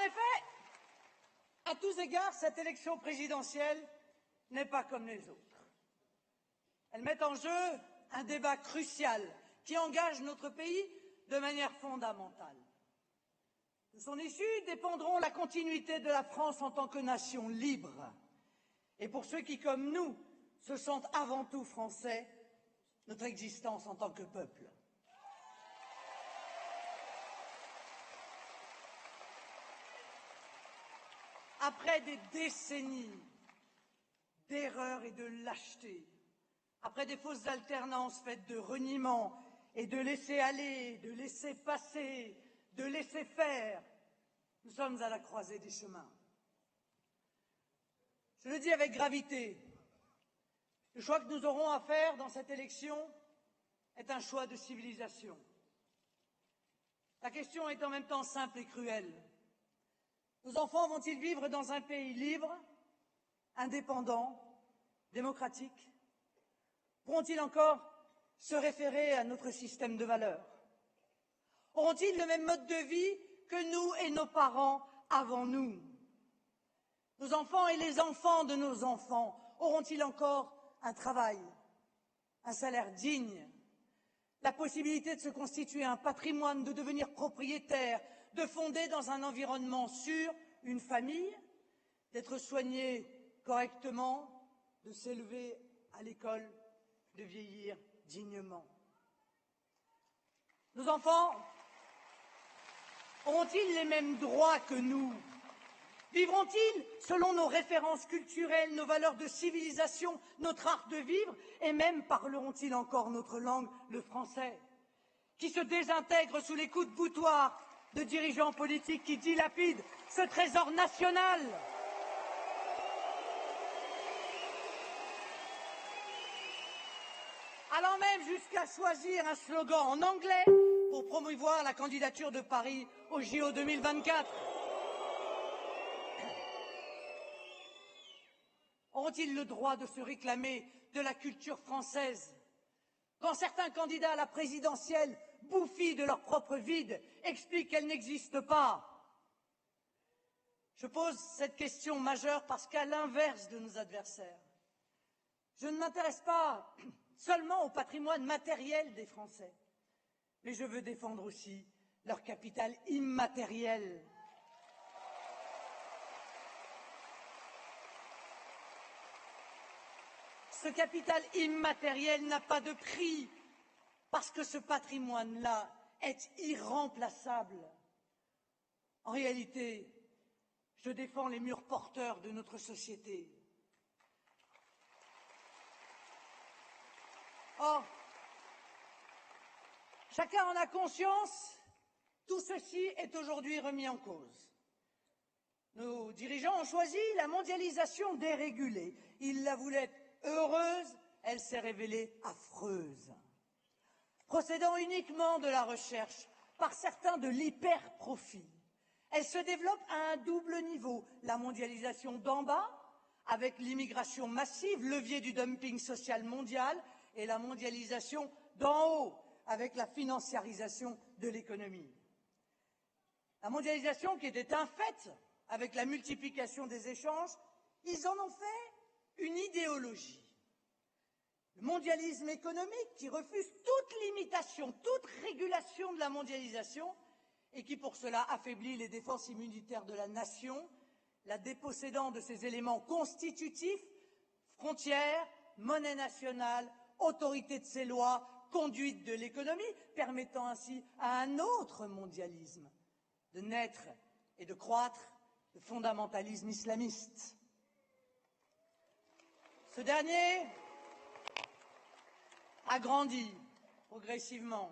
effet, à tous égards, cette élection présidentielle n'est pas comme les autres. Elle met en jeu un débat crucial qui engage notre pays de manière fondamentale. De son issue dépendront la continuité de la France en tant que nation libre. Et pour ceux qui, comme nous, se sentent avant tout français, notre existence en tant que peuple. Après des décennies d'erreurs et de lâcheté, après des fausses alternances faites de reniement et de laisser aller, de laisser passer, de laisser faire, nous sommes à la croisée des chemins. Je le dis avec gravité, le choix que nous aurons à faire dans cette élection est un choix de civilisation. La question est en même temps simple et cruelle. Nos enfants vont-ils vivre dans un pays libre, indépendant, démocratique? Pourront-ils encore se référer à notre système de valeurs? Auront-ils le même mode de vie que nous et nos parents avant nous? Nos enfants et les enfants de nos enfants auront-ils encore un travail, un salaire digne, la possibilité de se constituer un patrimoine, de devenir propriétaire, de fonder dans un environnement sûr une famille, d'être soigné correctement, de s'élever à l'école, de vieillir dignement? Nos enfants auront-ils les mêmes droits que nous? Vivront-ils selon nos références culturelles, nos valeurs de civilisation, notre art de vivre, et même parleront-ils encore notre langue, le français, qui se désintègre sous les coups de boutoir de dirigeants politiques qui dilapident ce trésor national? Allant même jusqu'à choisir un slogan en anglais pour promouvoir la candidature de Paris au JO 2024. Auront-ils le droit de se réclamer de la culture française quand certains candidats à la présidentielle, bouffis de leur propre vide, expliquent qu'elle n'existe pas? Je pose cette question majeure parce qu'à l'inverse de nos adversaires, je ne m'intéresse pas seulement au patrimoine matériel des Français, mais je veux défendre aussi leur capital immatériel. Ce capital immatériel n'a pas de prix, parce que ce patrimoine-là est irremplaçable. En réalité, je défends les murs porteurs de notre société. Or, chacun en a conscience, tout ceci est aujourd'hui remis en cause. Nos dirigeants ont choisi la mondialisation dérégulée. Ils la voulaient heureuse, elle s'est révélée affreuse. Procédant uniquement de la recherche, par certains de l'hyper-profit, elle se développe à un double niveau. La mondialisation d'en bas, avec l'immigration massive, levier du dumping social mondial, et la mondialisation d'en haut, avec la financiarisation de l'économie. La mondialisation qui était un fait, avec la multiplication des échanges, ils en ont fait une idéologie. Le mondialisme économique qui refuse toute limitation, toute régulation de la mondialisation et qui pour cela affaiblit les défenses immunitaires de la nation, la dépossédant de ses éléments constitutifs, frontières, monnaie nationale, autorité de ses lois, conduite de l'économie, permettant ainsi à un autre mondialisme de naître et de croître, le fondamentalisme islamiste. Ce dernier a grandi progressivement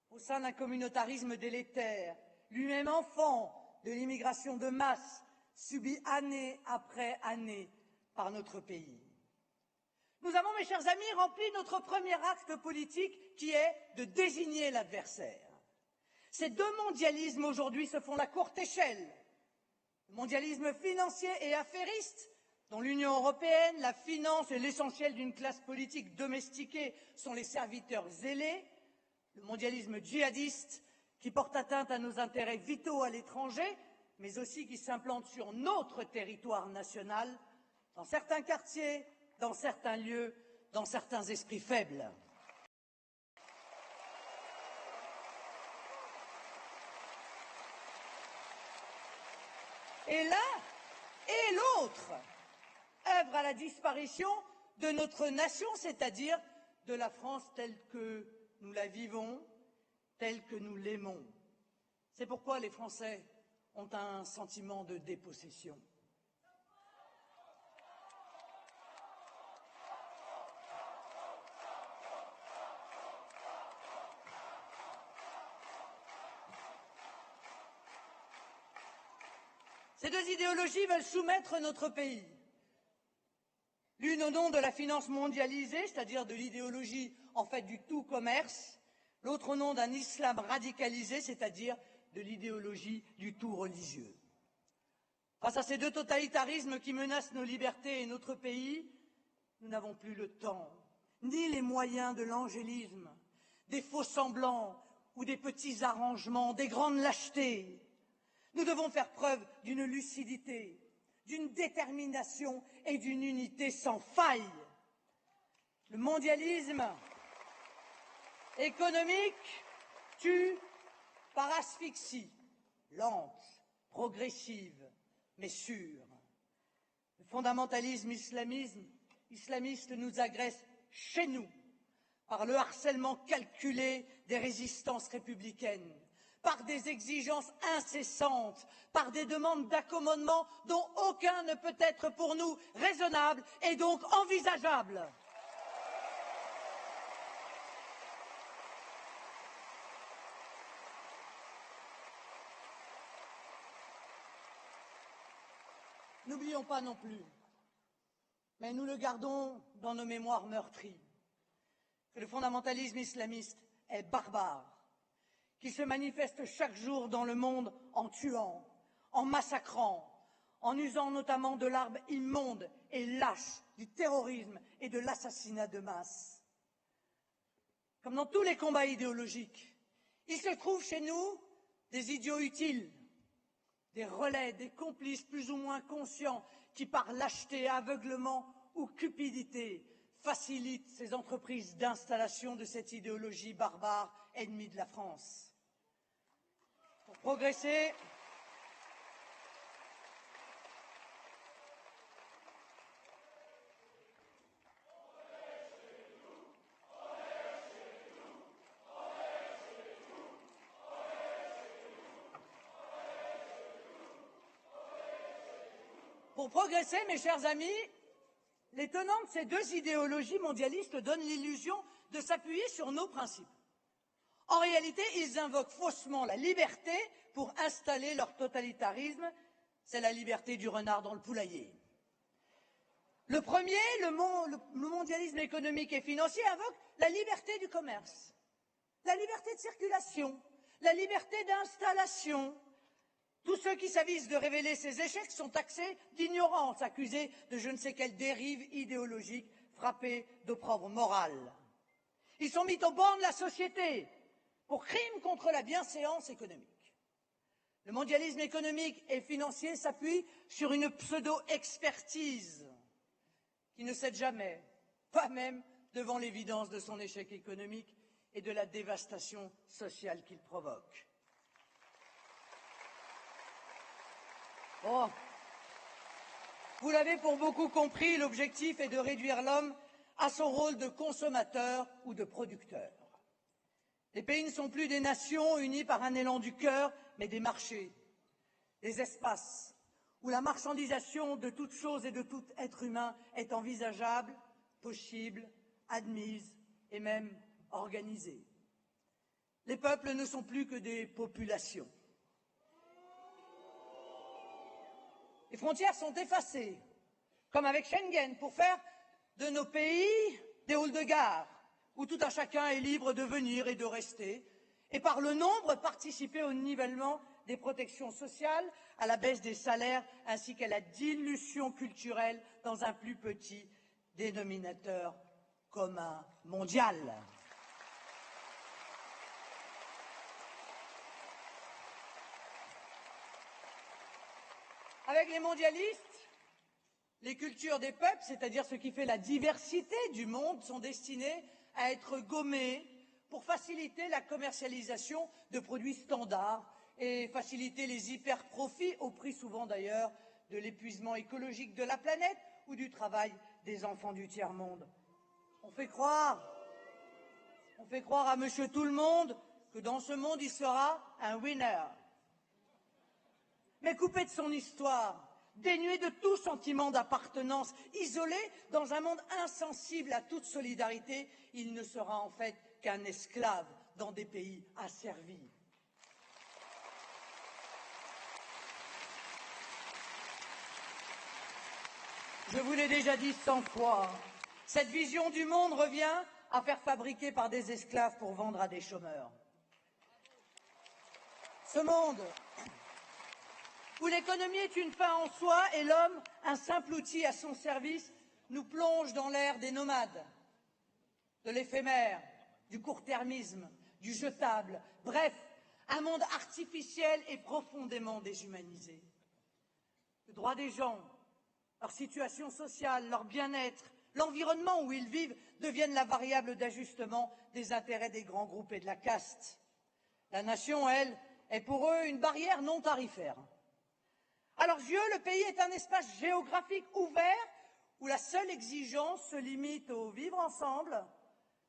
au sein d'un communautarisme délétère, lui-même enfant de l'immigration de masse subie année après année par notre pays. Nous avons, mes chers amis, rempli notre premier acte politique qui est de désigner l'adversaire. Ces deux mondialismes aujourd'hui se font la courte échelle. Le mondialisme financier et affairiste, dont l'Union européenne, la finance et l'essentiel d'une classe politique domestiquée sont les serviteurs zélés, le mondialisme djihadiste qui porte atteinte à nos intérêts vitaux à l'étranger, mais aussi qui s'implantent sur notre territoire national, dans certains quartiers, dans certains lieux, dans certains esprits faibles. Et l'un et l'autre œuvrent à la disparition de notre nation, c'est-à-dire de la France telle que nous la vivons, telle que nous l'aimons. C'est pourquoi les Français ont un sentiment de dépossession. Ces deux idéologies veulent soumettre notre pays. L'une au nom de la finance mondialisée, c'est-à-dire de l'idéologie en fait du tout commerce, l'autre au nom d'un islam radicalisé, c'est-à-dire de l'idéologie du tout religieux. Face à ces deux totalitarismes qui menacent nos libertés et notre pays, nous n'avons plus le temps, ni les moyens de l'angélisme, des faux-semblants ou des petits arrangements, des grandes lâchetés. Nous devons faire preuve d'une lucidité, d'une détermination et d'une unité sans faille. Le mondialisme économique tue par asphyxie, lente, progressive, mais sûre. Le fondamentalisme islamiste nous agresse chez nous par le harcèlement calculé des résistances républicaines, par des exigences incessantes, par des demandes d'accommodement dont aucun ne peut être pour nous raisonnable et donc envisageable. N'oublions pas non plus, mais nous le gardons dans nos mémoires meurtries, que le fondamentalisme islamiste est barbare, qui se manifeste chaque jour dans le monde en tuant, en massacrant, en usant notamment de l'arme immonde et lâche du terrorisme et de l'assassinat de masse. Comme dans tous les combats idéologiques, il se trouve chez nous des idiots utiles, des relais, des complices plus ou moins conscients qui, par lâcheté, aveuglement ou cupidité, facilitent ces entreprises d'installation de cette idéologie barbare ennemie de la France. Pour progresser, mes chers amis, les tenants de ces deux idéologies mondialistes donnent l'illusion de s'appuyer sur nos principes. En réalité, ils invoquent faussement la liberté pour installer leur totalitarisme. C'est la liberté du renard dans le poulailler. Le premier, le mondialisme économique et financier, invoque la liberté du commerce, la liberté de circulation, la liberté d'installation. Tous ceux qui s'avisent de révéler ces échecs sont taxés d'ignorance, accusés de je ne sais quelle dérive idéologique, frappés d'opprobre moral. Ils sont mis au banc de la société pour crime contre la bienséance économique. Le mondialisme économique et financier s'appuie sur une pseudo-expertise qui ne cède jamais, pas même devant l'évidence de son échec économique et de la dévastation sociale qu'il provoque. Oh. Vous l'avez pour beaucoup compris, l'objectif est de réduire l'homme à son rôle de consommateur ou de producteur. Les pays ne sont plus des nations unies par un élan du cœur, mais des marchés, des espaces où la marchandisation de toute chose et de tout être humain est envisageable, possible, admise et même organisée. Les peuples ne sont plus que des populations. Les frontières sont effacées, comme avec Schengen, pour faire de nos pays des halls de gare, où tout un chacun est libre de venir et de rester, et par le nombre participer au nivellement des protections sociales, à la baisse des salaires, ainsi qu'à la dilution culturelle dans un plus petit dénominateur commun mondial. Avec les mondialistes, les cultures des peuples, c'est-à-dire ce qui fait la diversité du monde, sont destinées à être gommées pour faciliter la commercialisation de produits standards et faciliter les hyper-profits, au prix souvent d'ailleurs de l'épuisement écologique de la planète ou du travail des enfants du tiers-monde. On fait croire à Monsieur Tout-le-Monde que dans ce monde, il sera un winner. Mais coupé de son histoire, dénué de tout sentiment d'appartenance, isolé dans un monde insensible à toute solidarité, il ne sera en fait qu'un esclave dans des pays asservis. Je vous l'ai déjà dit 100 fois, cette vision du monde revient à faire fabriquer par des esclaves pour vendre à des chômeurs. Ce monde où l'économie est une fin en soi et l'homme un simple outil à son service nous plonge dans l'ère des nomades, de l'éphémère, du court-termisme, du jetable, bref, un monde artificiel et profondément déshumanisé. Le droit des gens, leur situation sociale, leur bien-être, l'environnement où ils vivent deviennent la variable d'ajustement des intérêts des grands groupes et de la caste. La nation, elle, est pour eux une barrière non tarifaire. À leurs yeux, le pays est un espace géographique ouvert où la seule exigence se limite au vivre ensemble,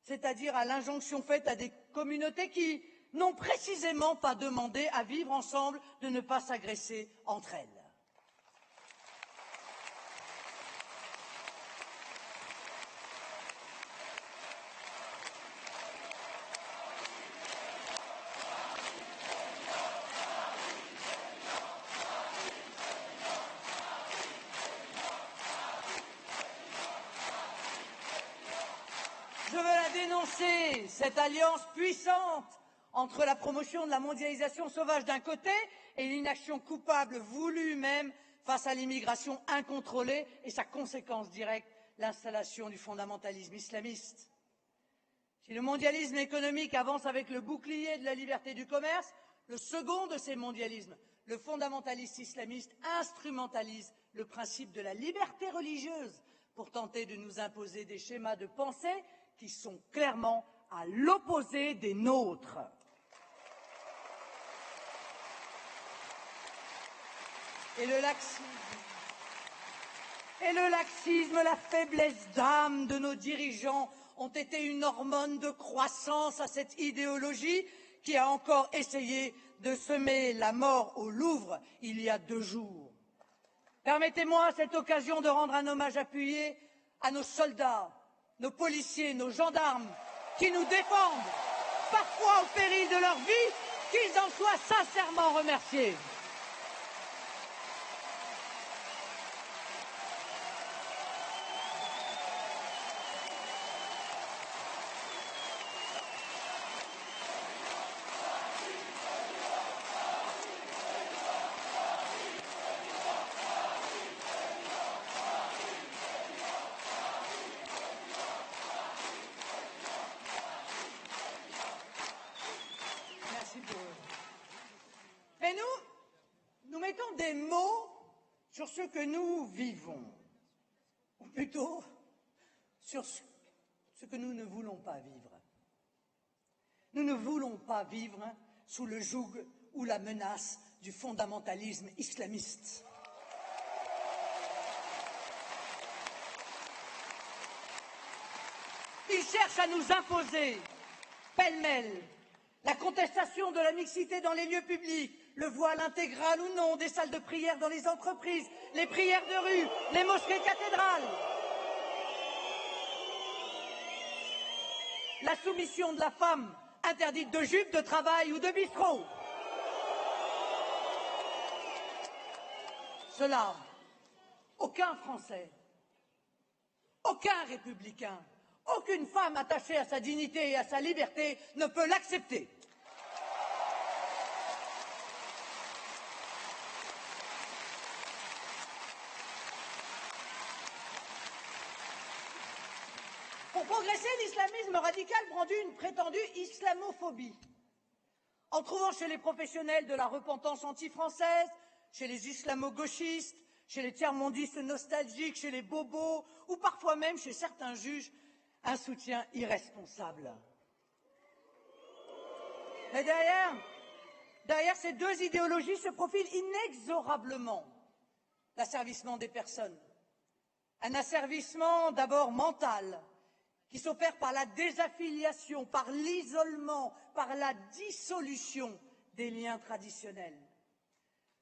c'est-à-dire à l'injonction faite à des communautés qui n'ont précisément pas demandé à vivre ensemble de ne pas s'agresser entre elles. Je veux la dénoncer, cette alliance puissante entre la promotion de la mondialisation sauvage d'un côté et l'inaction coupable voulue même face à l'immigration incontrôlée et sa conséquence directe, l'installation du fondamentalisme islamiste. Si le mondialisme économique avance avec le bouclier de la liberté du commerce, le second de ces mondialismes, le fondamentaliste islamiste, instrumentalise le principe de la liberté religieuse pour tenter de nous imposer des schémas de pensée qui sont clairement à l'opposé des nôtres. Et le laxisme, la faiblesse d'âme de nos dirigeants ont été une hormone de croissance à cette idéologie qui a encore essayé de semer la mort au Louvre il y a 2 jours. Permettez-moi à cette occasion de rendre un hommage appuyé à nos soldats, nos policiers, nos gendarmes qui nous défendent, parfois au péril de leur vie, qu'ils en soient sincèrement remerciés. Mais nous mettons des mots sur ce que nous vivons, ou plutôt sur ce que nous ne voulons pas vivre. Nous ne voulons pas vivre sous le joug ou la menace du fondamentalisme islamiste. Il cherche à nous imposer, pêle-mêle, la contestation de la mixité dans les lieux publics, le voile intégral ou non des salles de prière dans les entreprises, les prières de rue, les mosquées cathédrales. La soumission de la femme, interdite de jupe, de travail ou de bistrot. Cela, aucun Français, aucun républicain, aucune femme attachée à sa dignité et à sa liberté ne peut l'accepter. Pour progresser, l'islamisme radical brandit une prétendue islamophobie. En trouvant chez les professionnels de la repentance anti-française, chez les islamo-gauchistes, chez les tiers-mondistes nostalgiques, chez les bobos, ou parfois même chez certains juges, un soutien irresponsable. Mais derrière ces deux idéologies se profile inexorablement l'asservissement des personnes. Un asservissement d'abord mental, qui s'opère par la désaffiliation, par l'isolement, par la dissolution des liens traditionnels.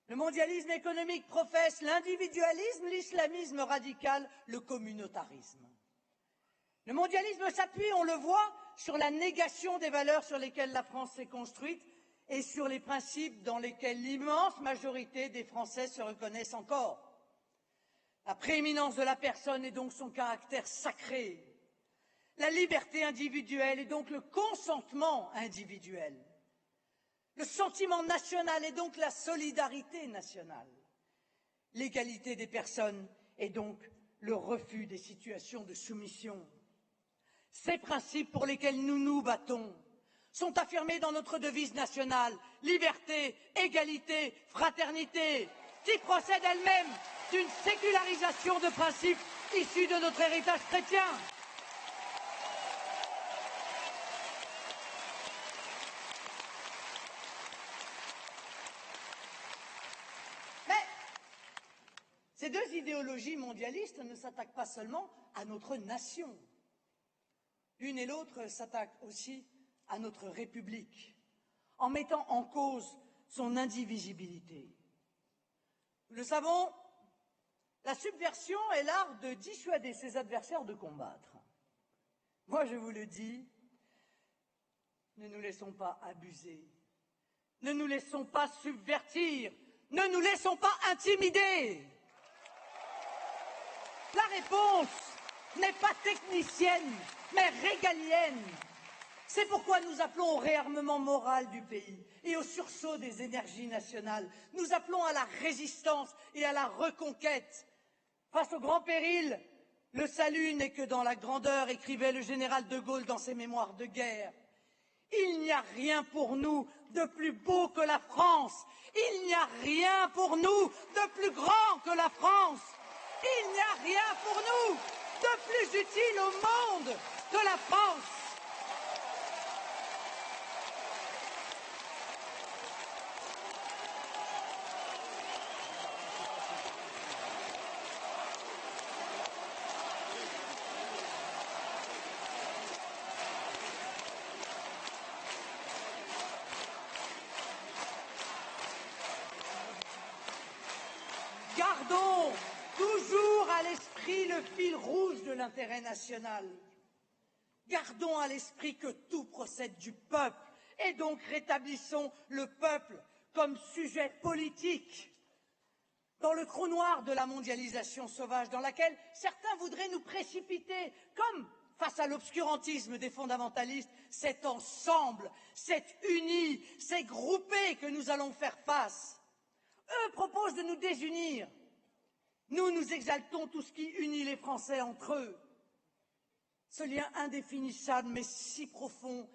Le mondialisme économique professe l'individualisme, l'islamisme radical, le communautarisme. Le mondialisme s'appuie, on le voit, sur la négation des valeurs sur lesquelles la France s'est construite et sur les principes dans lesquels l'immense majorité des Français se reconnaissent encore. La prééminence de la personne et donc son caractère sacré. La liberté individuelle et donc le consentement individuel. Le sentiment national et donc la solidarité nationale. L'égalité des personnes et donc le refus des situations de soumission. Ces principes pour lesquels nous nous battons sont affirmés dans notre devise nationale, liberté, égalité, fraternité, qui procède elle-même d'une sécularisation de principes issus de notre héritage chrétien. Mais ces deux idéologies mondialistes ne s'attaquent pas seulement à notre nation. L'une et l'autre s'attaquent aussi à notre République, en mettant en cause son indivisibilité. Nous le savons, la subversion est l'art de dissuader ses adversaires de combattre. Moi, je vous le dis, ne nous laissons pas abuser, ne nous laissons pas subvertir, ne nous laissons pas intimider. La réponse n'est pas technicienne, mais régalienne. C'est pourquoi nous appelons au réarmement moral du pays et au sursaut des énergies nationales. Nous appelons à la résistance et à la reconquête. Face au grand péril, le salut n'est que dans la grandeur, écrivait le général de Gaulle dans ses mémoires de guerre. Il n'y a rien pour nous de plus beau que la France. Il n'y a rien pour nous de plus grand que la France. Il n'y a rien pour nous de plus utile au monde que la France. Gardons toujours à l'esprit le fil rouge de l'intérêt national. Gardons à l'esprit que tout procède du peuple et donc rétablissons le peuple comme sujet politique. Dans le trou noir de la mondialisation sauvage dans laquelle certains voudraient nous précipiter, comme face à l'obscurantisme des fondamentalistes, c'est ensemble, c'est unis, c'est groupés que nous allons faire face. Eux proposent de nous désunir. Nous, nous exaltons tout ce qui unit les Français entre eux. Ce lien indéfinissable mais si profond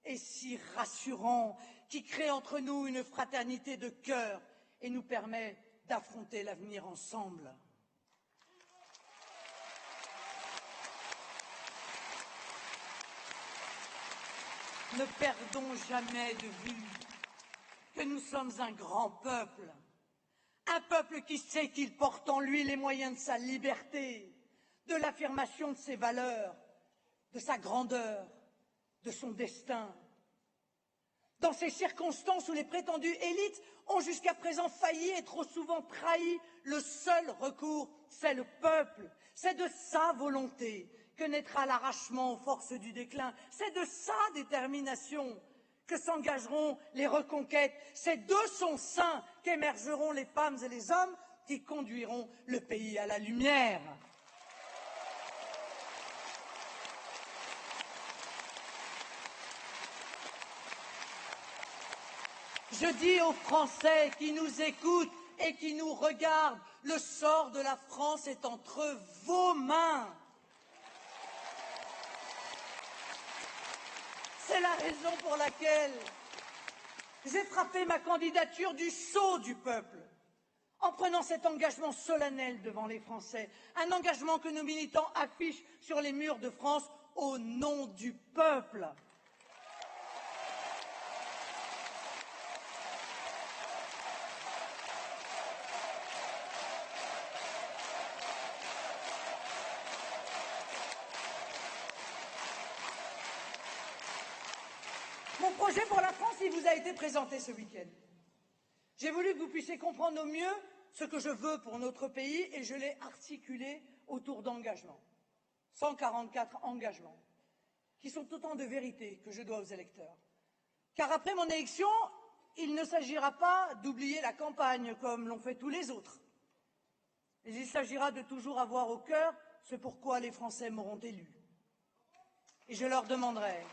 et si rassurant qui crée entre nous une fraternité de cœur et nous permet d'affronter l'avenir ensemble. Ne perdons jamais de vue que nous sommes un grand peuple. Un peuple qui sait qu'il porte en lui les moyens de sa liberté, de l'affirmation de ses valeurs, de sa grandeur, de son destin. Dans ces circonstances où les prétendues élites ont jusqu'à présent failli et trop souvent trahi, le seul recours, c'est le peuple. C'est de sa volonté que naîtra l'arrachement aux forces du déclin. C'est de sa détermination que s'engageront les reconquêtes. C'est de son sein qu'émergeront les femmes et les hommes qui conduiront le pays à la lumière. Je dis aux Français qui nous écoutent et qui nous regardent, le sort de la France est entre vos mains. C'est la raison pour laquelle j'ai frappé ma candidature du sceau du peuple. en prenant cet engagement solennel devant les Français, un engagement que nos militants affichent sur les murs de France au nom du peuple. Mon projet pour la France, il vous a été présenté ce week-end. J'ai voulu que vous puissiez comprendre au mieux ce que je veux pour notre pays et je l'ai articulé autour d'engagements. 144 engagements, qui sont autant de vérités que je dois aux électeurs. Car après mon élection, il ne s'agira pas d'oublier la campagne comme l'ont fait tous les autres. Mais il s'agira de toujours avoir au cœur ce pourquoi les Français m'auront élu. Et je leur demanderai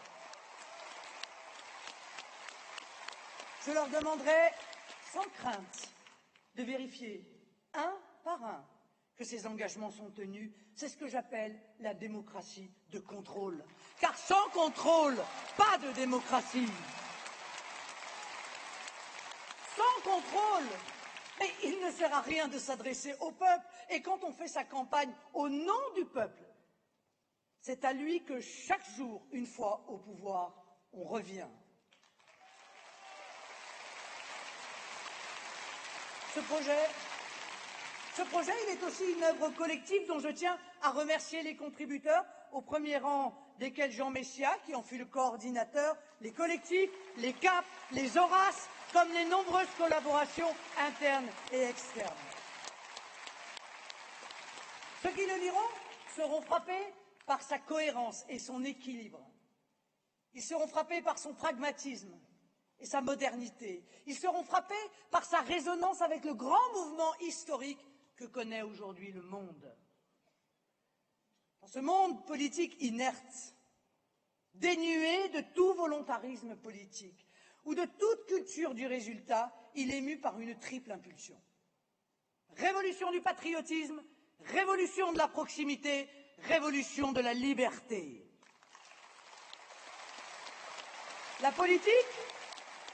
sans crainte de vérifier un par un que ces engagements sont tenus. C'est ce que j'appelle la démocratie de contrôle. Car sans contrôle, pas de démocratie. Sans contrôle, mais il ne sert à rien de s'adresser au peuple. Et quand on fait sa campagne au nom du peuple, c'est à lui que chaque jour, une fois au pouvoir, on revient. Ce projet, il est aussi une œuvre collective dont je tiens à remercier les contributeurs, au premier rang desquels Jean Messia, qui en fut le coordinateur, les collectifs, les CAP, les Horaces, comme les nombreuses collaborations internes et externes. Ceux qui le liront seront frappés par sa cohérence et son équilibre. Ils seront frappés par son pragmatisme et sa modernité. Ils seront frappés par sa résonance avec le grand mouvement historique que connaît aujourd'hui le monde. Dans ce monde politique inerte, dénué de tout volontarisme politique ou de toute culture du résultat, il est mu par une triple impulsion. Révolution du patriotisme, révolution de la proximité, révolution de la liberté. La politique,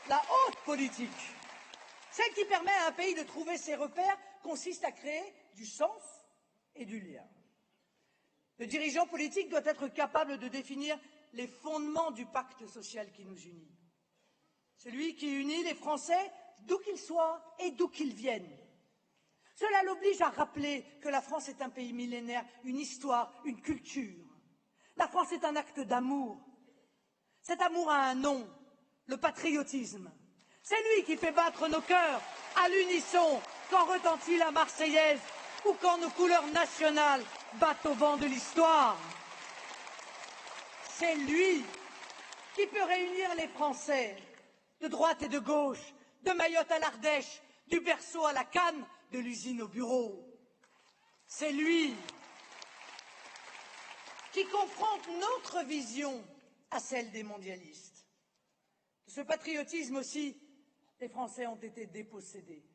la haute politique, celle qui permet à un pays de trouver ses repères, consiste à créer du sens et du lien. Le dirigeant politique doit être capable de définir les fondements du pacte social qui nous unit. Celui qui unit les Français d'où qu'ils soient et d'où qu'ils viennent. Cela l'oblige à rappeler que la France est un pays millénaire, une histoire, une culture. La France est un acte d'amour. Cet amour a un nom, le patriotisme. C'est lui qui fait battre nos cœurs à l'unisson quand retentit la Marseillaise ou quand nos couleurs nationales battent au vent de l'histoire. C'est lui qui peut réunir les Français de droite et de gauche, de Mayotte à l'Ardèche, du berceau à la canne, de l'usine au bureau. C'est lui qui confronte notre vision à celle des mondialistes. De ce patriotisme aussi, les Français ont été dépossédés,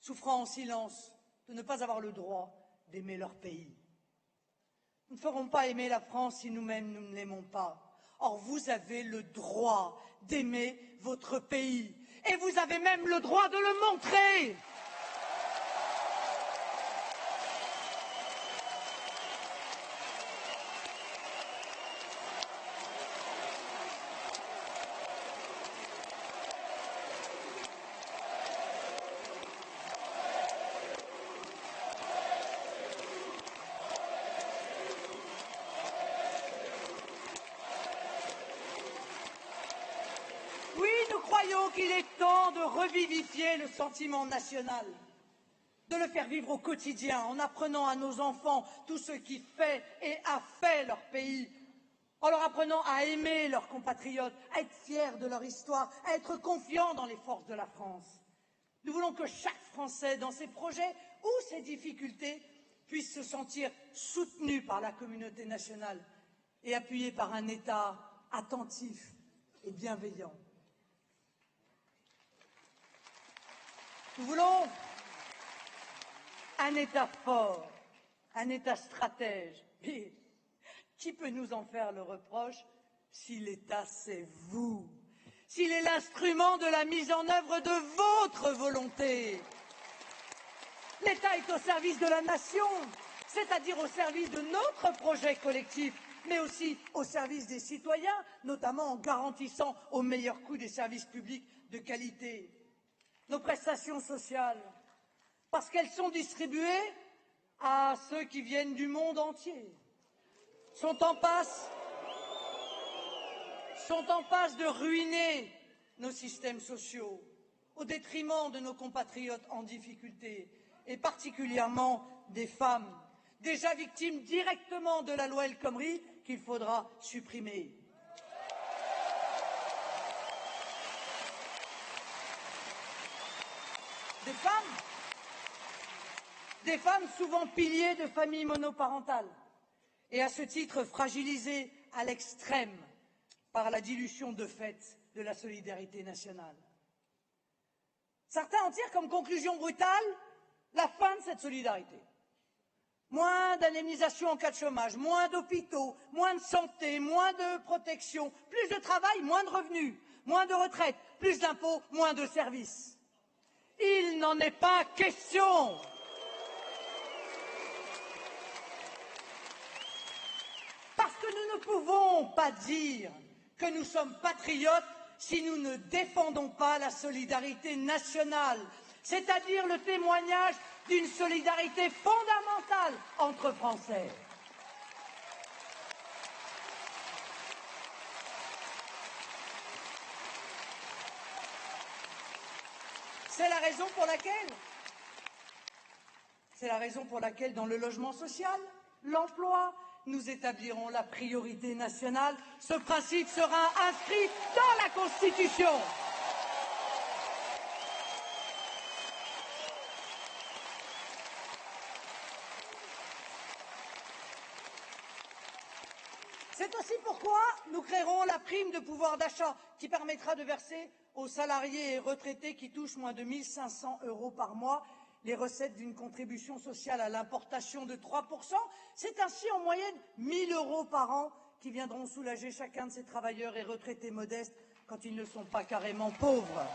souffrant en silence de ne pas avoir le droit d'aimer leur pays. Nous ne ferons pas aimer la France si nous-mêmes nous ne l'aimons pas. Or, vous avez le droit d'aimer votre pays et vous avez même le droit de le montrer. Qu'il est temps de revivifier le sentiment national, de le faire vivre au quotidien en apprenant à nos enfants tout ce qui fait et a fait leur pays, en leur apprenant à aimer leurs compatriotes, à être fiers de leur histoire, à être confiants dans les forces de la France. Nous voulons que chaque Français, dans ses projets ou ses difficultés, puisse se sentir soutenu par la communauté nationale et appuyé par un État attentif et bienveillant. Nous voulons un État fort, un État stratège. Et qui peut nous en faire le reproche si l'État, c'est vous, s'il est l'instrument de la mise en œuvre de votre volonté? L'État est au service de la nation, c'est-à-dire au service de notre projet collectif, mais aussi au service des citoyens, notamment en garantissant au meilleur coût des services publics de qualité. Nos prestations sociales, parce qu'elles sont distribuées à ceux qui viennent du monde entier, sont en passe de ruiner nos systèmes sociaux au détriment de nos compatriotes en difficulté, et particulièrement des femmes, déjà victimes directement de la loi El Khomri qu'il faudra supprimer. Des femmes souvent piliers de familles monoparentales et à ce titre fragilisées à l'extrême par la dilution de fait de la solidarité nationale. Certains en tirent comme conclusion brutale la fin de cette solidarité. Moins d'indemnisation en cas de chômage, moins d'hôpitaux, moins de santé, moins de protection, plus de travail, moins de revenus, moins de retraites, plus d'impôts, moins de services. Il n'en est pas question. Parce que nous ne pouvons pas dire que nous sommes patriotes si nous ne défendons pas la solidarité nationale, c'est-à-dire le témoignage d'une solidarité fondamentale entre Français. C'est la raison pour laquelle, dans le logement social, l'emploi, nous établirons la priorité nationale. Ce principe sera inscrit dans la Constitution. C'est aussi pourquoi nous créerons la prime de pouvoir d'achat qui permettra de verser aux salariés et retraités qui touchent moins de 1 500 € par mois les recettes d'une contribution sociale à l'importation de 3 %. C'est ainsi en moyenne 1 000 € par an qui viendront soulager chacun de ces travailleurs et retraités modestes quand ils ne sont pas carrément pauvres.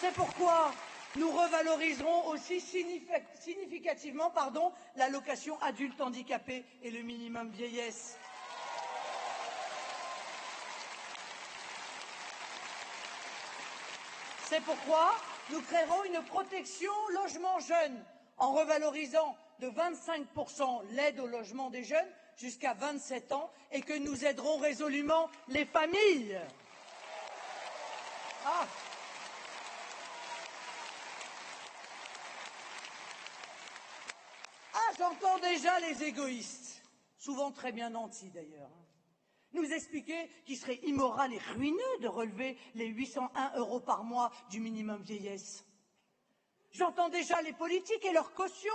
C'est pourquoi nous revaloriserons aussi significativement l'allocation adulte handicapé et le minimum vieillesse. C'est pourquoi nous créerons une protection logement jeune en revalorisant de 25 % l'aide au logement des jeunes jusqu'à 27 ans et que nous aiderons résolument les familles. J'entends déjà les égoïstes, souvent très bien nantis d'ailleurs, nous expliquer qu'il serait immoral et ruineux de relever les 801 € par mois du minimum vieillesse. J'entends déjà les politiques et leurs cautions,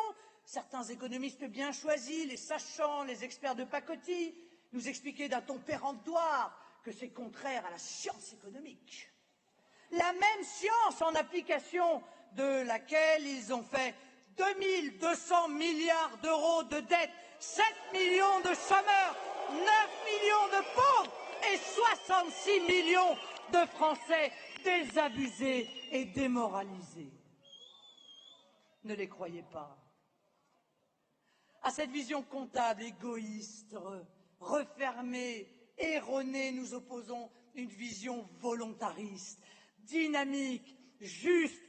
certains économistes bien choisis, les sachants, les experts de pacotille, nous expliquer d'un ton péremptoire que c'est contraire à la science économique. La même science en application de laquelle ils ont fait 2 200 milliards d'euros de dettes, 7 millions de chômeurs, 9 millions de pauvres et 66 millions de Français désabusés et démoralisés. Ne les croyez pas. À cette vision comptable, égoïste, refermée, erronée, nous opposons une vision volontariste, dynamique, juste,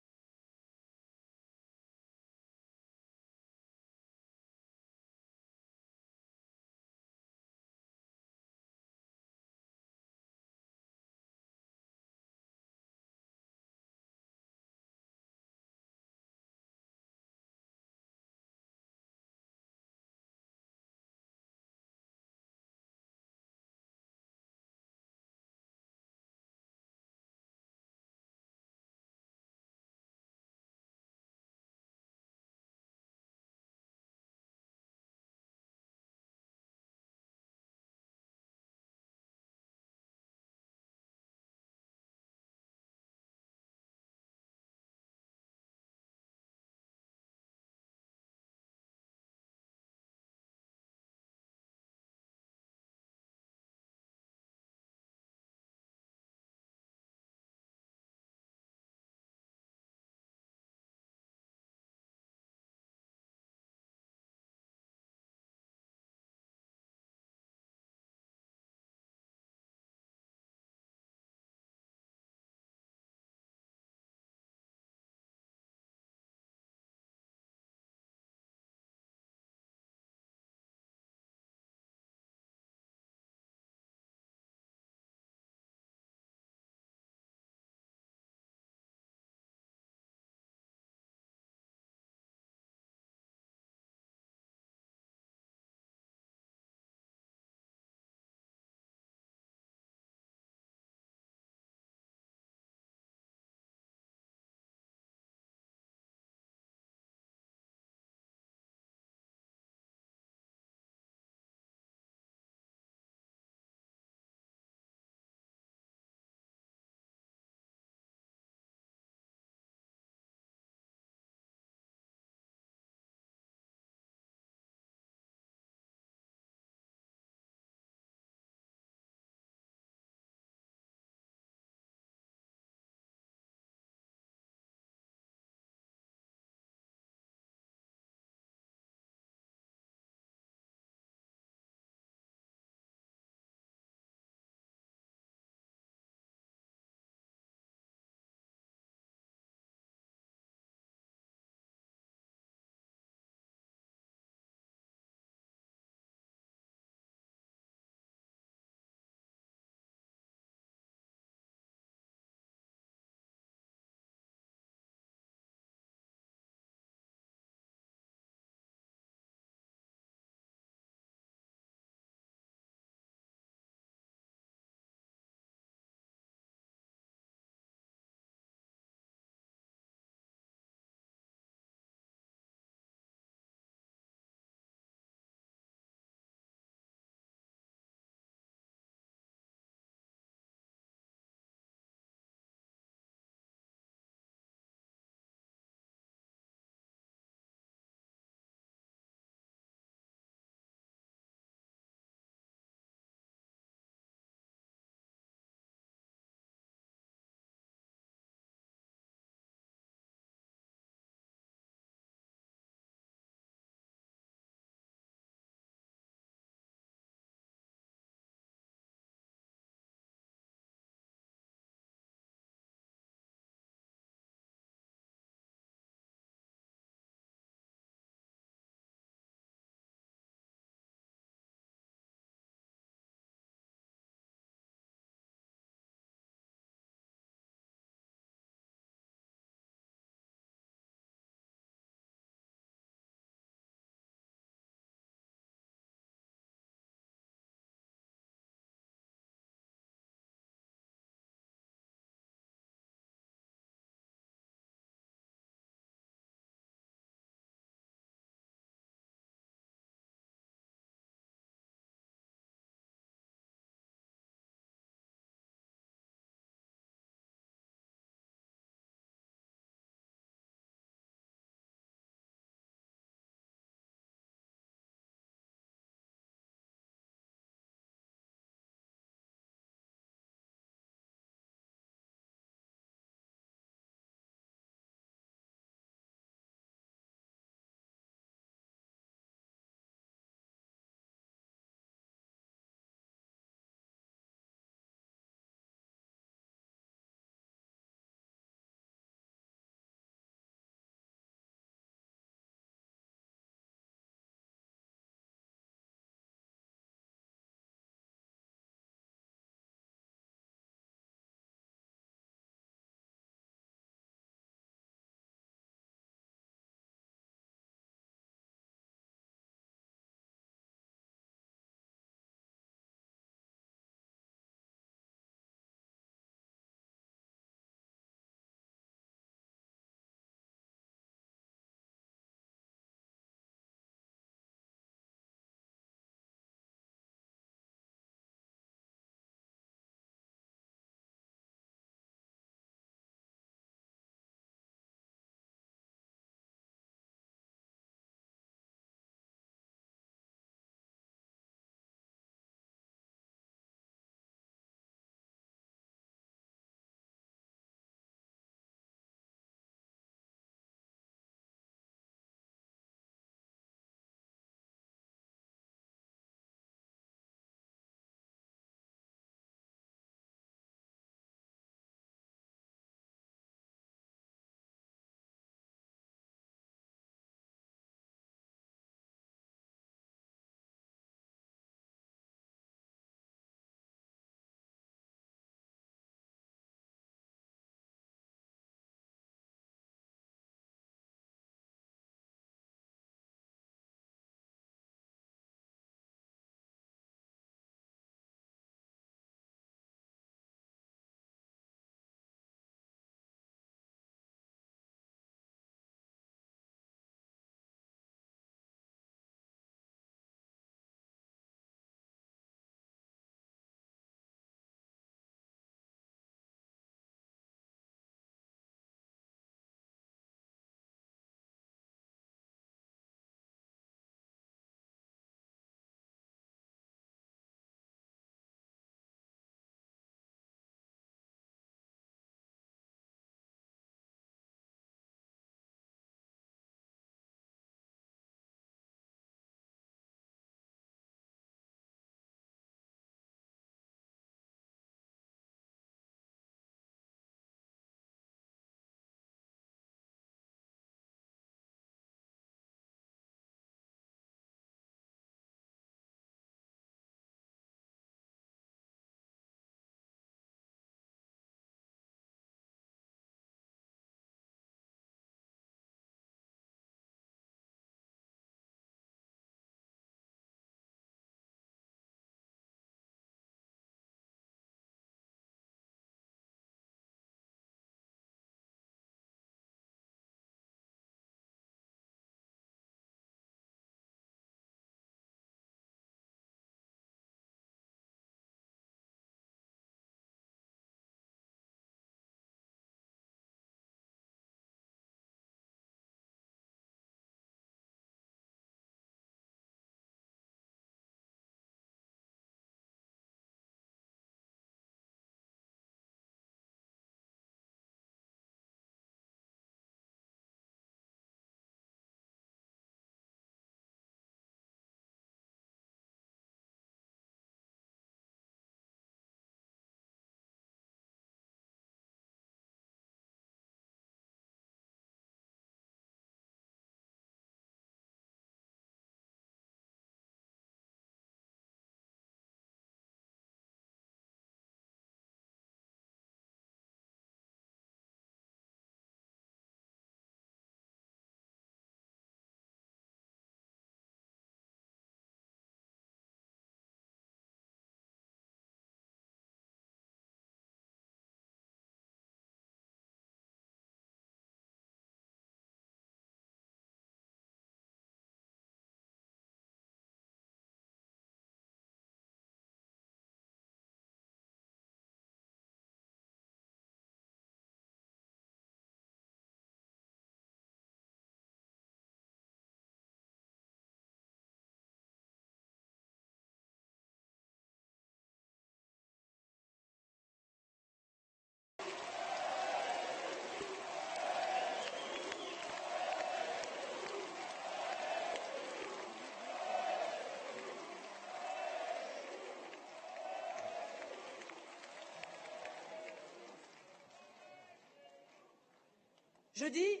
Je dis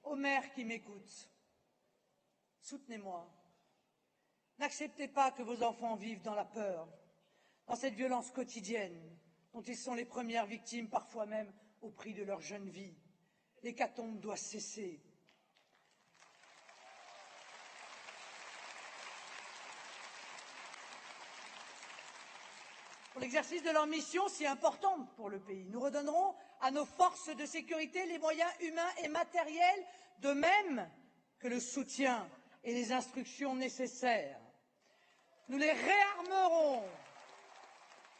aux mères qui m'écoutent, soutenez-moi. N'acceptez pas que vos enfants vivent dans la peur, dans cette violence quotidienne dont ils sont les premières victimes, parfois même au prix de leur jeune vie. L'hécatombe doit cesser. Pour l'exercice de leur mission si importante pour le pays, nous redonnerons à nos forces de sécurité les moyens humains et matériels, de même que le soutien et les instructions nécessaires. Nous les réarmerons,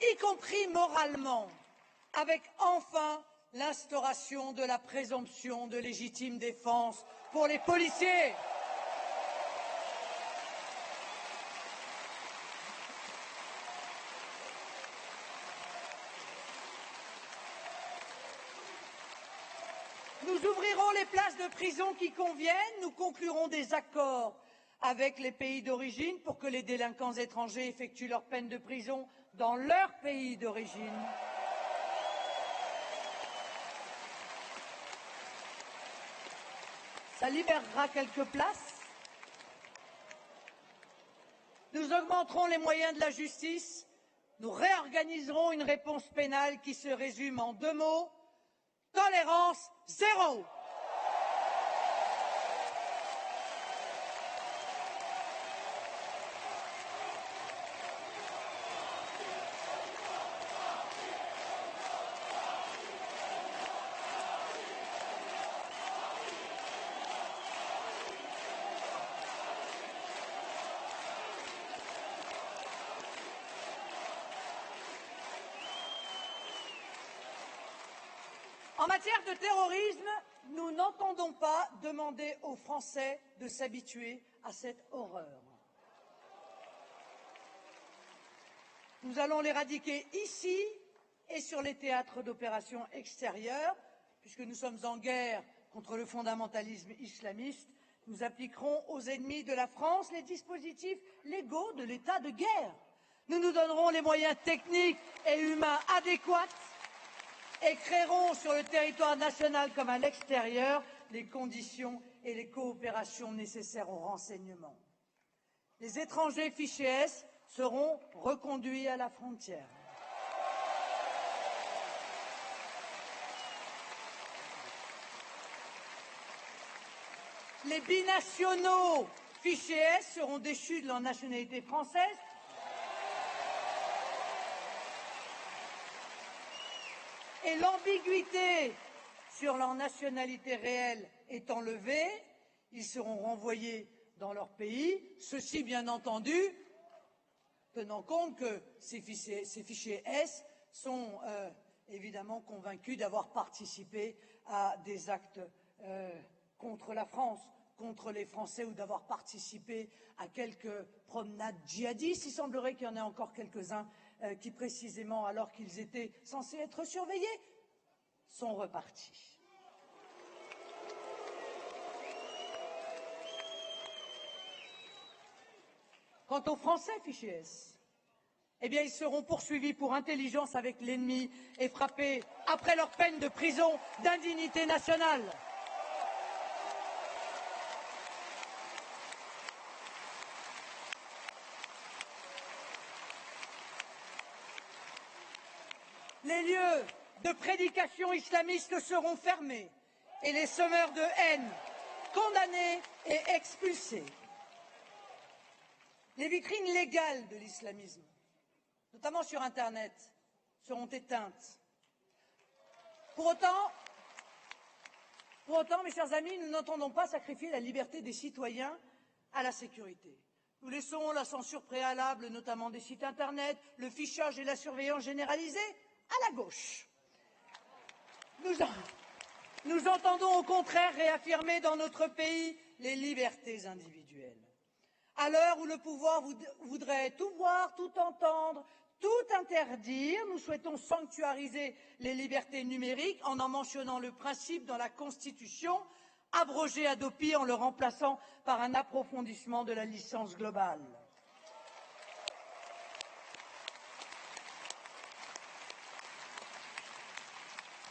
y compris moralement, avec enfin l'instauration de la présomption de légitime défense pour les policiers. Nous ouvrirons les places de prison qui conviennent, nous conclurons des accords avec les pays d'origine pour que les délinquants étrangers effectuent leur peine de prison dans leur pays d'origine. Ça libérera quelques places. Nous augmenterons les moyens de la justice. Nous réorganiserons une réponse pénale qui se résume en 2 mots. Tolérance zéro. En matière de terrorisme, nous n'entendons pas demander aux Français de s'habituer à cette horreur. Nous allons l'éradiquer ici et sur les théâtres d'opérations extérieures, puisque nous sommes en guerre contre le fondamentalisme islamiste. Nous appliquerons aux ennemis de la France les dispositifs légaux de l'état de guerre. Nous nous donnerons les moyens techniques et humains adéquats et créeront sur le territoire national comme à l'extérieur les conditions et les coopérations nécessaires au renseignement. Les étrangers fichés S seront reconduits à la frontière. Les binationaux fichés S seront déchus de leur nationalité française et l'ambiguïté sur leur nationalité réelle étant levée, ils seront renvoyés dans leur pays, ceci bien entendu tenant compte que ces fichiers S sont évidemment convaincus d'avoir participé à des actes contre la France, contre les Français, ou d'avoir participé à quelques promenades djihadistes. Il semblerait qu'il y en ait encore quelques-uns qui, précisément, alors qu'ils étaient censés être surveillés, sont repartis. Quant aux Français fichés S, eh bien, ils seront poursuivis pour intelligence avec l'ennemi et frappés, après leur peine de prison, d'indignité nationale. Les lieux de prédication islamiste seront fermés et les semeurs de haine condamnés et expulsés. Les vitrines légales de l'islamisme, notamment sur Internet, seront éteintes. Pour autant, mes chers amis, nous n'entendons pas sacrifier la liberté des citoyens à la sécurité. Nous laissons la censure préalable, notamment des sites Internet, le fichage et la surveillance généralisée à la gauche. Nous entendons au contraire réaffirmer dans notre pays les libertés individuelles. À l'heure où le pouvoir voudrait tout voir, tout entendre, tout interdire, nous souhaitons sanctuariser les libertés numériques en mentionnant le principe dans la Constitution, abroger Hadopi en le remplaçant par un approfondissement de la licence globale.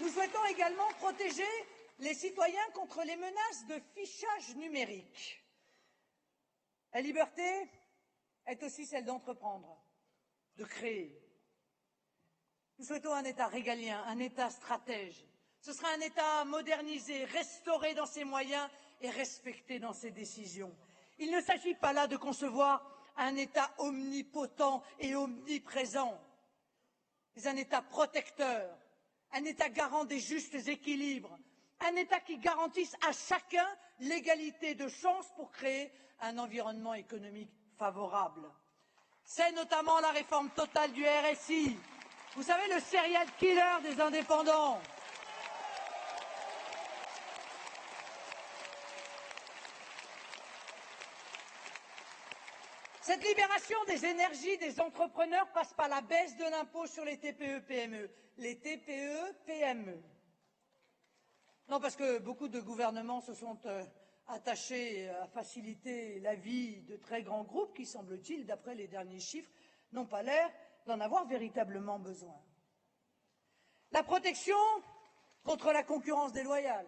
Nous souhaitons également protéger les citoyens contre les menaces de fichage numérique. La liberté est aussi celle d'entreprendre, de créer. Nous souhaitons un État régalien, un État stratège. Ce sera un État modernisé, restauré dans ses moyens et respecté dans ses décisions. Il ne s'agit pas là de concevoir un État omnipotent et omniprésent, mais un État protecteur, un État garant des justes équilibres, un État qui garantisse à chacun l'égalité de chances pour créer un environnement économique favorable. C'est notamment la réforme totale du RSI. Vous savez, le serial killer des indépendants. Cette libération des énergies des entrepreneurs passe par la baisse de l'impôt sur les TPE-PME. Les TPE-PME. Non, parce que beaucoup de gouvernements se sont attachés à faciliter la vie de très grands groupes qui, semble-t-il, d'après les derniers chiffres, n'ont pas l'air d'en avoir véritablement besoin. La protection contre la concurrence déloyale,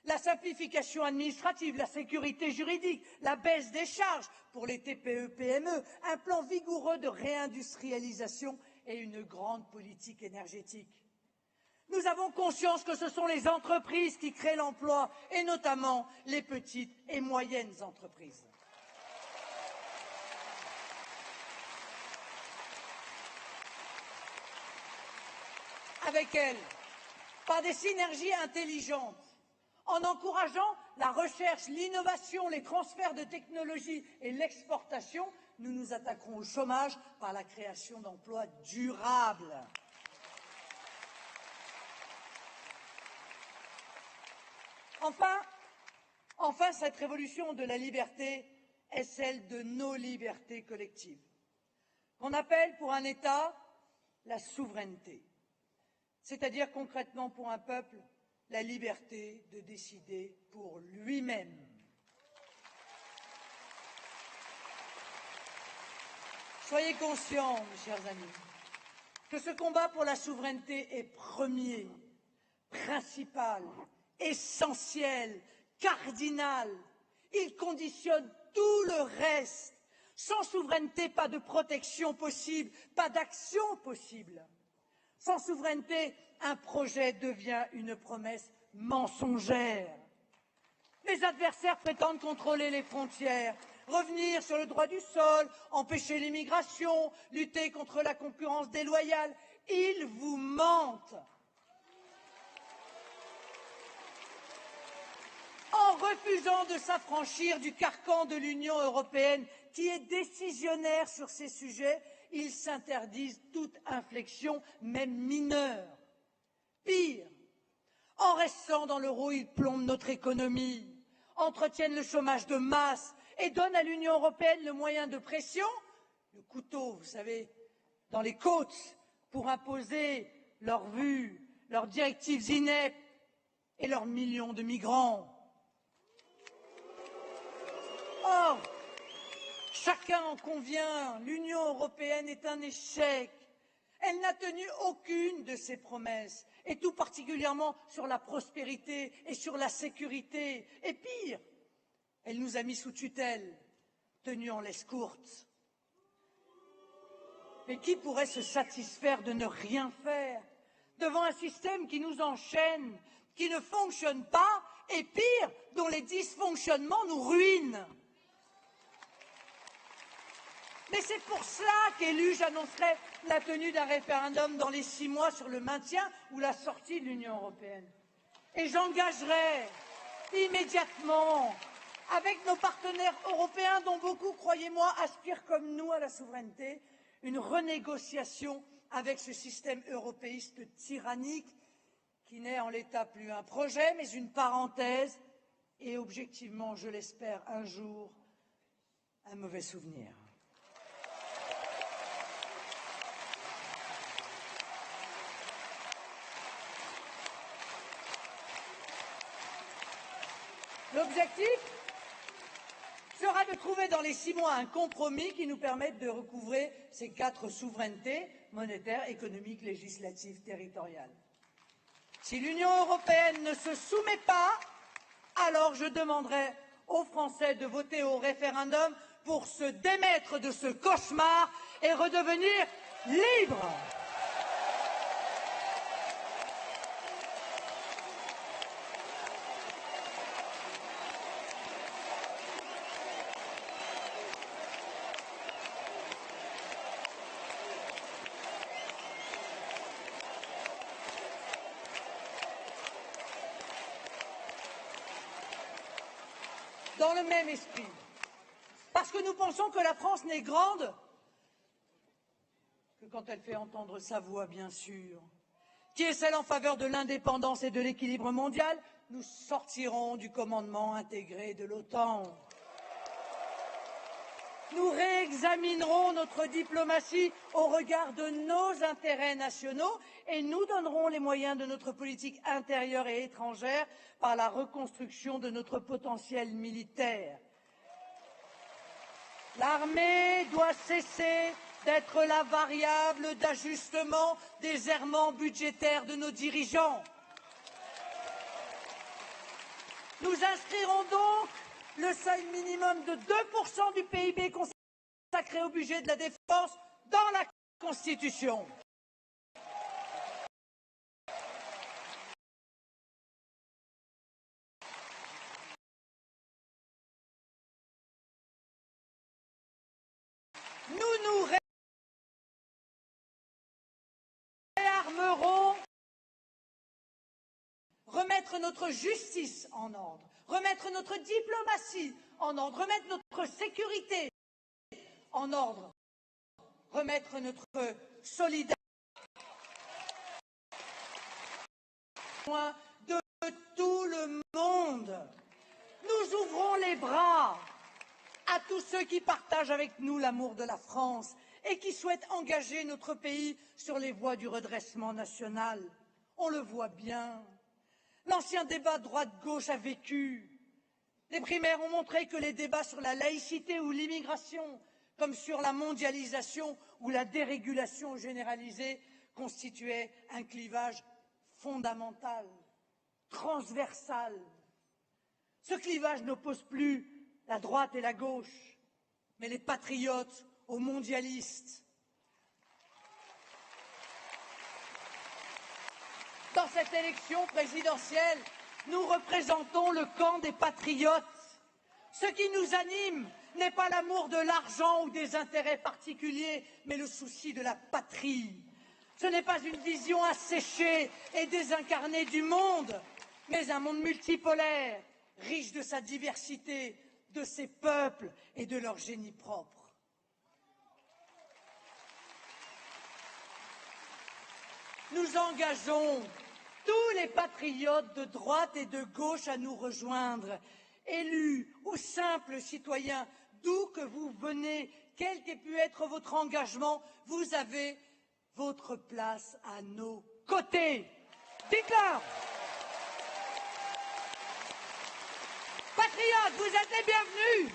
la simplification administrative, la sécurité juridique, la baisse des charges pour les TPE-PME, un plan vigoureux de réindustrialisation et une grande politique énergétique. Nous avons conscience que ce sont les entreprises qui créent l'emploi, et notamment les petites et moyennes entreprises. Avec elles, par des synergies intelligentes, en encourageant la recherche, l'innovation, les transferts de technologies et l'exportation, nous nous attaquerons au chômage par la création d'emplois durables. Enfin, cette révolution de la liberté est celle de nos libertés collectives, qu'on appelle pour un État la souveraineté, c'est-à-dire concrètement pour un peuple la liberté de décider pour lui-même. Soyez conscients, mes chers amis, que ce combat pour la souveraineté est premier, principal, essentiel, cardinal. Il conditionne tout le reste. Sans souveraineté, pas de protection possible, pas d'action possible. Sans souveraineté, un projet devient une promesse mensongère. Les adversaires prétendent contrôler les frontières, revenir sur le droit du sol, empêcher l'immigration, lutter contre la concurrence déloyale. Ils vous mentent. En refusant de s'affranchir du carcan de l'Union européenne, qui est décisionnaire sur ces sujets, ils s'interdisent toute inflexion, même mineure. Pire, en restant dans l'euro, ils plombent notre économie, entretiennent le chômage de masse et donnent à l'Union européenne le moyen de pression, le couteau, vous savez, dans les côtes, pour imposer leurs vues, leurs directives ineptes et leurs millions de migrants. Or, chacun en convient, l'Union européenne est un échec. Elle n'a tenu aucune de ses promesses, et tout particulièrement sur la prospérité et sur la sécurité. Et pire, elle nous a mis sous tutelle, tenus en laisse courte. Mais qui pourrait se satisfaire de ne rien faire devant un système qui nous enchaîne, qui ne fonctionne pas, et pire, dont les dysfonctionnements nous ruinent? Mais c'est pour cela qu'élu, j'annoncerai la tenue d'un référendum dans les 6 mois sur le maintien ou la sortie de l'Union européenne. Et j'engagerai immédiatement, avec nos partenaires européens, dont beaucoup, croyez-moi, aspirent comme nous à la souveraineté, une renégociation avec ce système européiste tyrannique qui n'est en l'état plus un projet, mais une parenthèse et objectivement, je l'espère, un jour, un mauvais souvenir. L'objectif sera de trouver dans les 6 mois un compromis qui nous permette de recouvrer ces 4 souverainetés monétaires, économiques, législatives, territoriales. Si l'Union européenne ne se soumet pas, alors je demanderai aux Français de voter au référendum pour se démettre de ce cauchemar et redevenir libres. Dans le même esprit, parce que nous pensons que la France n'est grande que quand elle fait entendre sa voix, bien sûr, qui est celle en faveur de l'indépendance et de l'équilibre mondial, nous sortirons du commandement intégré de l'OTAN. Nous réexaminerons notre diplomatie au regard de nos intérêts nationaux et nous donnerons les moyens de notre politique intérieure et étrangère par la reconstruction de notre potentiel militaire. L'armée doit cesser d'être la variable d'ajustement des errements budgétaires de nos dirigeants. Nous inscrirons donc le seuil minimum de 2% du PIB consacré au budget de la défense dans la Constitution. Nous nous réarmerons, remettre notre justice en ordre, remettre notre diplomatie en ordre, remettre notre sécurité en ordre, remettre notre solidarité de tout le monde. Nous ouvrons les bras à tous ceux qui partagent avec nous l'amour de la France et qui souhaitent engager notre pays sur les voies du redressement national. On le voit bien. L'ancien débat droite-gauche a vécu. Les primaires ont montré que les débats sur la laïcité ou l'immigration, comme sur la mondialisation ou la dérégulation généralisée, constituaient un clivage fondamental, transversal. Ce clivage n'oppose plus la droite et la gauche, mais les patriotes aux mondialistes. Dans cette élection présidentielle, nous représentons le camp des patriotes. Ce qui nous anime n'est pas l'amour de l'argent ou des intérêts particuliers, mais le souci de la patrie. Ce n'est pas une vision asséchée et désincarnée du monde, mais un monde multipolaire, riche de sa diversité, de ses peuples et de leur génie propre. Nous engageons tous les patriotes de droite et de gauche à nous rejoindre, élus ou simples citoyens, d'où que vous venez, quel qu'ait pu être votre engagement, vous avez votre place à nos côtés. Dites-leur! Patriotes, vous êtes les bienvenus.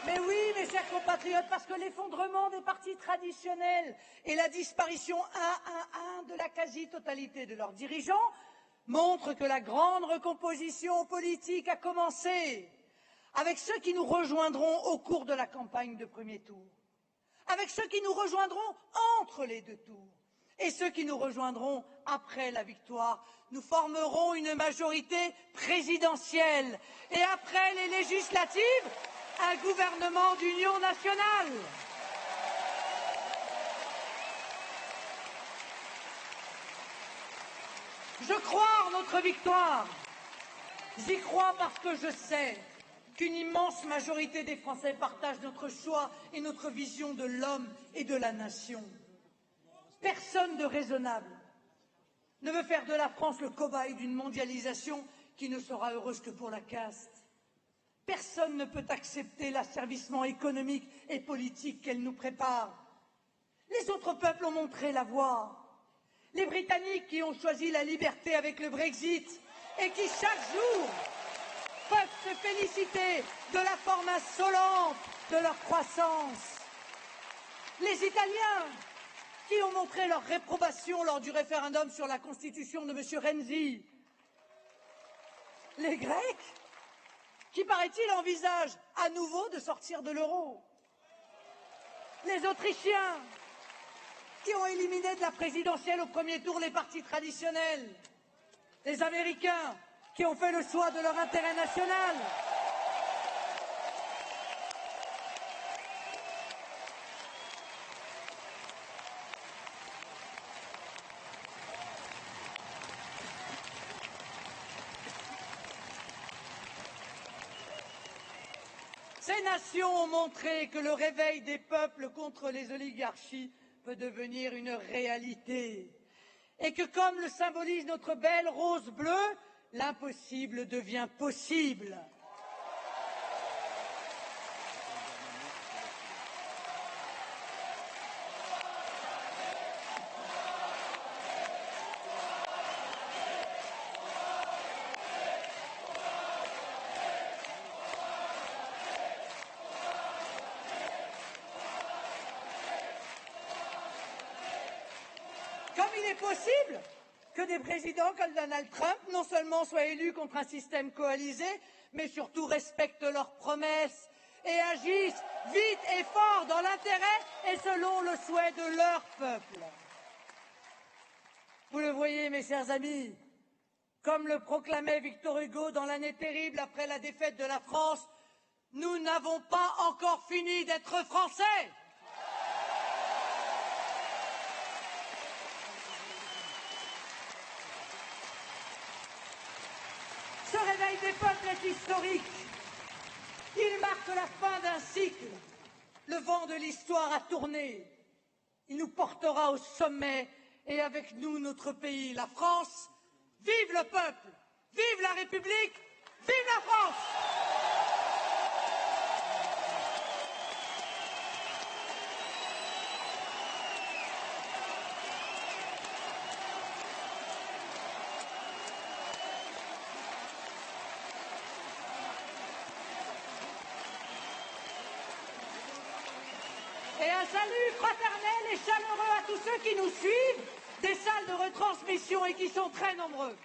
Mais oui, mes chers compatriotes, parce que l'effondrement des partis traditionnels et la disparition un à un de la quasi-totalité de leurs dirigeants montrent que la grande recomposition politique a commencé, avec ceux qui nous rejoindront au cours de la campagne de premier tour, avec ceux qui nous rejoindront entre les deux tours et ceux qui nous rejoindront après la victoire. Nous formerons une majorité présidentielle et après les législatives, un gouvernement d'union nationale. Je crois en notre victoire. J'y crois parce que je sais qu'une immense majorité des Français partagent notre choix et notre vision de l'homme et de la nation. Personne de raisonnable ne veut faire de la France le cobaye d'une mondialisation qui ne sera heureuse que pour la caste. Personne ne peut accepter l'asservissement économique et politique qu'elle nous prépare. Les autres peuples ont montré la voie. Les Britanniques qui ont choisi la liberté avec le Brexit et qui, chaque jour, peuvent se féliciter de la forme insolente de leur croissance. Les Italiens qui ont montré leur réprobation lors du référendum sur la constitution de M. Renzi. Les Grecs qui, paraît-il, envisagent à nouveau de sortir de l'euro. Les Autrichiens qui ont éliminé de la présidentielle au premier tour les partis traditionnels. Les Américains qui ont fait le choix de leur intérêt national. Ces nations ont montré que le réveil des peuples contre les oligarchies peut devenir une réalité et que, comme le symbolise notre belle rose bleue, l'impossible devient possible. Comme il est possible que des présidents comme Donald Trump non seulement soient élus contre un système coalisé, mais surtout respectent leurs promesses et agissent vite et fort dans l'intérêt et selon le souhait de leur peuple. Vous le voyez, mes chers amis, comme le proclamait Victor Hugo dans l'année terrible après la défaite de la France, nous n'avons pas encore fini d'être Français. Ce réveil des peuples est historique. Il marque la fin d'un cycle. Le vent de l'histoire a tourné. Il nous portera au sommet et avec nous notre pays, la France. Vive le peuple! Vive la République! Vive la France! Et un salut fraternel et chaleureux à tous ceux qui nous suivent des salles de retransmission et qui sont très nombreux.